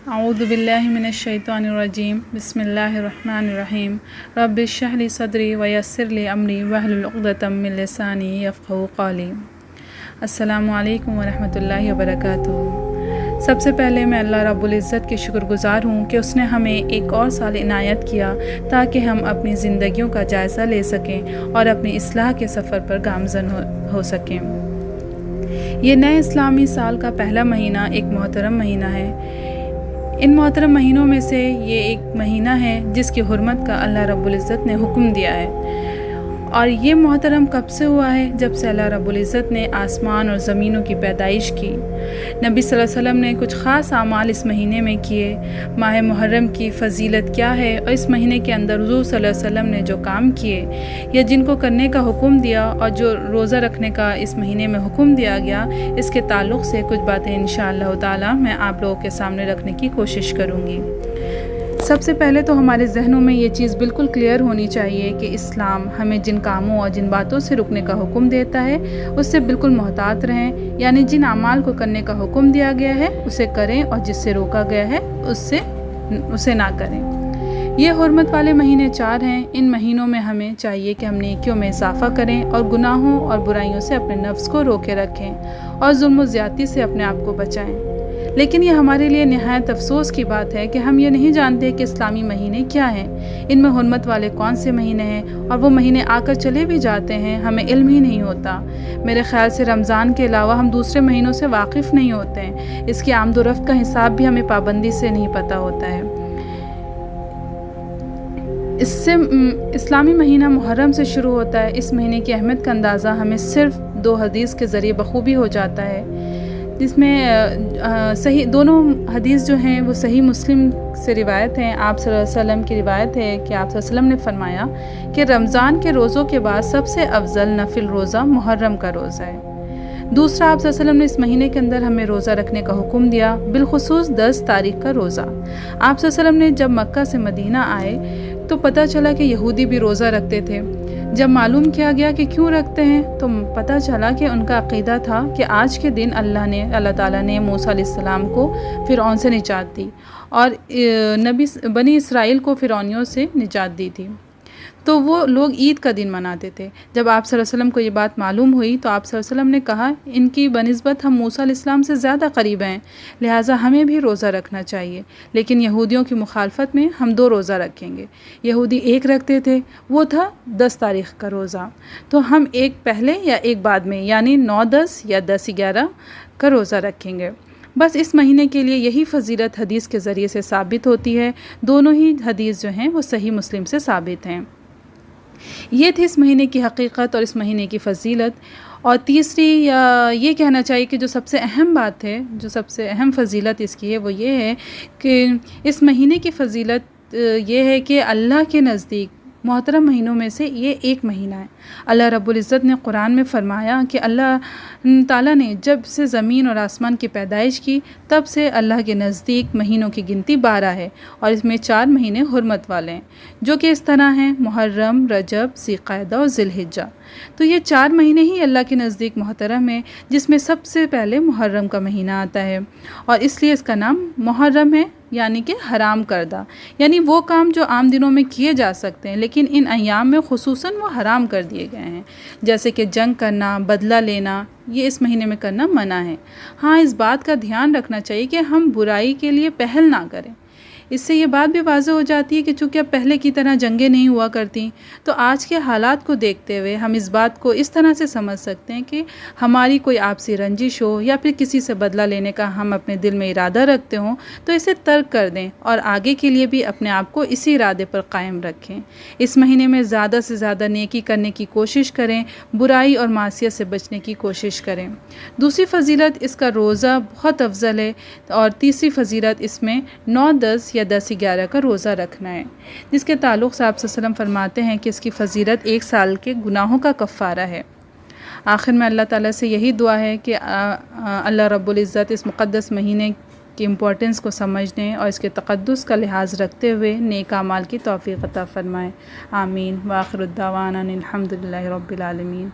اعوذ باللہ من الشیطان الرجیم بسم اللہ الرحمن الرحیم رب اشرح لی صدری ویسر لی امری واحلل عقدۃ من لسانی یفقہوا قولی۔ السلام علیکم ورحمۃ اللہ وبرکاتہ۔ سب سے پہلے میں اللہ رب العزت کی شکر گزار ہوں کہ اس نے ہمیں ایک اور سال عنایت کیا تاکہ ہم اپنی زندگیوں کا جائزہ لے سکیں اور اپنی اصلاح کے سفر پر گامزن ہو سکیں۔ یہ نئے اسلامی سال کا پہلا مہینہ ایک محترم مہینہ ہے۔ ان محترم مہینوں میں سے یہ ایک مہینہ ہے جس کی حرمت کا اللہ رب العزت نے حکم دیا ہے، اور یہ محترم کب سے ہوا ہے؟ جب سے اللہ رب العزت نے آسمان اور زمینوں کی پیدائش کی۔ نبی صلی اللہ علیہ وسلم نے کچھ خاص اعمال اس مہینے میں کیے۔ ماہ محرم کی فضیلت کیا ہے اور اس مہینے کے اندر حضور صلی اللہ علیہ وسلم نے جو کام کیے یا جن کو کرنے کا حکم دیا اور جو روزہ رکھنے کا اس مہینے میں حکم دیا گیا، اس کے تعلق سے کچھ باتیں انشاءاللہ تعالی میں آپ لوگوں کے سامنے رکھنے کی کوشش کروں گی۔ سب سے پہلے تو ہمارے ذہنوں میں یہ چیز بالکل کلیئر ہونی چاہیے کہ اسلام ہمیں جن کاموں اور جن باتوں سے رکنے کا حکم دیتا ہے اس سے بالکل محتاط رہیں، یعنی جن اعمال کو کرنے کا حکم دیا گیا ہے اسے کریں اور جس سے روکا گیا ہے اسے نہ کریں۔ یہ حرمت والے مہینے 4 ہیں۔ ان مہینوں میں ہمیں چاہیے کہ ہم نیکیوں میں اضافہ کریں اور گناہوں اور برائیوں سے اپنے نفس کو روکے رکھیں اور ظلم و زیادتی سے اپنے آپ کو بچائیں۔ لیکن یہ ہمارے لیے نہایت افسوس کی بات ہے کہ ہم یہ نہیں جانتے کہ اسلامی مہینے کیا ہیں، ان میں حرمت والے کون سے مہینے ہیں، اور وہ مہینے آ کر چلے بھی جاتے ہیں، ہمیں علم ہی نہیں ہوتا۔ میرے خیال سے رمضان کے علاوہ ہم دوسرے مہینوں سے واقف نہیں ہوتے ہیں، اس کی آمد و رفت کا حساب بھی ہمیں پابندی سے نہیں پتہ ہوتا ہے۔ اس سے اسلامی مہینہ محرم سے شروع ہوتا ہے۔ اس مہینے کی اہمیت کا اندازہ ہمیں صرف 2 حدیث کے ذریعے بخوبی ہو جاتا ہے، جس میں دونوں حدیث جو ہیں وہ صحیح مسلم سے روایت ہیں۔ آپ صلی اللہ علیہ وسلم کی روایت ہے کہ آپ صلی اللہ علیہ وسلم نے فرمایا کہ رمضان کے روزوں کے بعد سب سے افضل نفل روزہ محرم کا روزہ ہے۔ دوسرا، آپ صلی اللہ علیہ وسلم نے اس مہینے کے اندر ہمیں روزہ رکھنے کا حکم دیا، بالخصوص 10 تاریخ کا روزہ۔ آپ صلی اللہ علیہ وسلم نے جب مکہ سے مدینہ آئے تو پتہ چلا کہ یہودی بھی روزہ رکھتے تھے۔ جب معلوم کیا گیا کہ کیوں رکھتے ہیں تو پتہ چلا کہ ان کا عقیدہ تھا کہ آج کے دن اللہ تعالیٰ نے موسیٰ علیہ السلام کو فرعون سے نجات دی اور بنی اسرائیل کو فرعونیوں سے نجات دی تھی، تو وہ لوگ عید کا دن مناتے تھے۔ جب آپ صلی اللہ علیہ وسلم کو یہ بات معلوم ہوئی تو آپ صلی اللہ علیہ وسلم نے کہا، ان کی بنسبت ہم موسیٰ علیہ السلام سے زیادہ قریب ہیں، لہٰذا ہمیں بھی روزہ رکھنا چاہیے، لیکن یہودیوں کی مخالفت میں ہم 2 روزہ رکھیں گے۔ یہودی 1 رکھتے تھے، وہ تھا 10 تاریخ کا روزہ، تو ہم 1 پہلے یا 1 بعد میں، یعنی 9-10 یا 10-11 کا روزہ رکھیں گے۔ بس اس مہینے کے لیے یہی فضیلت حدیث کے ذریعے سے ثابت ہوتی ہے۔ دونوں ہی حدیث جو ہیں وہ صحیح مسلم سے ثابت ہیں۔ یہ تھی اس مہینے کی حقیقت اور اس مہینے کی فضیلت۔ اور تیسری یہ کہنا چاہیے کہ جو سب سے اہم بات ہے، جو سب سے اہم فضیلت اس کی ہے وہ یہ ہے کہ اس مہینے کی فضیلت یہ ہے کہ اللہ کے نزدیک محترم مہینوں میں سے یہ ایک مہینہ ہے۔ اللہ رب العزت نے قرآن میں فرمایا کہ اللہ تعالیٰ نے جب سے زمین اور آسمان کی پیدائش کی تب سے اللہ کے نزدیک مہینوں کی گنتی 12 ہے، اور اس میں 4 مہینے حرمت والے ہیں، جو کہ اس طرح ہیں: محرم، رجب، ذی القعدہ اور ذی الحجہ۔ تو یہ 4 مہینے ہی اللہ کے نزدیک محترم ہیں، جس میں سب سے پہلے محرم کا مہینہ آتا ہے، اور اس لیے اس کا نام محرم ہے، یعنی کہ حرام کردہ، یعنی وہ کام جو عام دنوں میں کیے جا سکتے ہیں لیکن ان ایام میں خصوصاً وہ حرام کر دیے گئے ہیں، جیسے کہ جنگ کرنا، بدلہ لینا، یہ اس مہینے میں کرنا منع ہے۔ ہاں، اس بات کا دھیان رکھنا چاہیے کہ ہم برائی کے لیے پہل نہ کریں۔ اس سے یہ بات بھی واضح ہو جاتی ہے کہ چونکہ اب پہلے کی طرح جنگیں نہیں ہوا کرتی، تو آج کے حالات کو دیکھتے ہوئے ہم اس بات کو اس طرح سے سمجھ سکتے ہیں کہ ہماری کوئی آپسی رنجش ہو یا پھر کسی سے بدلہ لینے کا ہم اپنے دل میں ارادہ رکھتے ہوں تو اسے ترک کر دیں اور آگے کے لیے بھی اپنے آپ کو اسی ارادے پر قائم رکھیں۔ اس مہینے میں زیادہ سے زیادہ نیکی کرنے کی کوشش کریں، برائی اور معصیت سے بچنے کی کوشش کریں۔ دوسری فضیلت اس کا روزہ بہت افضل ہے، اور تیسری فضیلت اس میں 9-10 یا 10-11 کا روزہ رکھنا ہے، جس کے تعلق سے آپ صلی اللہ علیہ وسلم فرماتے ہیں کہ اس کی فضیلت 1 سال کے گناہوں کا کفارہ ہے۔ آخر میں اللہ تعالیٰ سے یہی دعا ہے کہ اللہ رب العزت اس مقدس مہینے کی امپورٹنس کو سمجھنے اور اس کے تقدس کا لحاظ رکھتے ہوئے نیک اعمال کی توفیق عطا فرمائے۔ آمین۔ وآخر الدعوانا الحمد للہ رب العالمین۔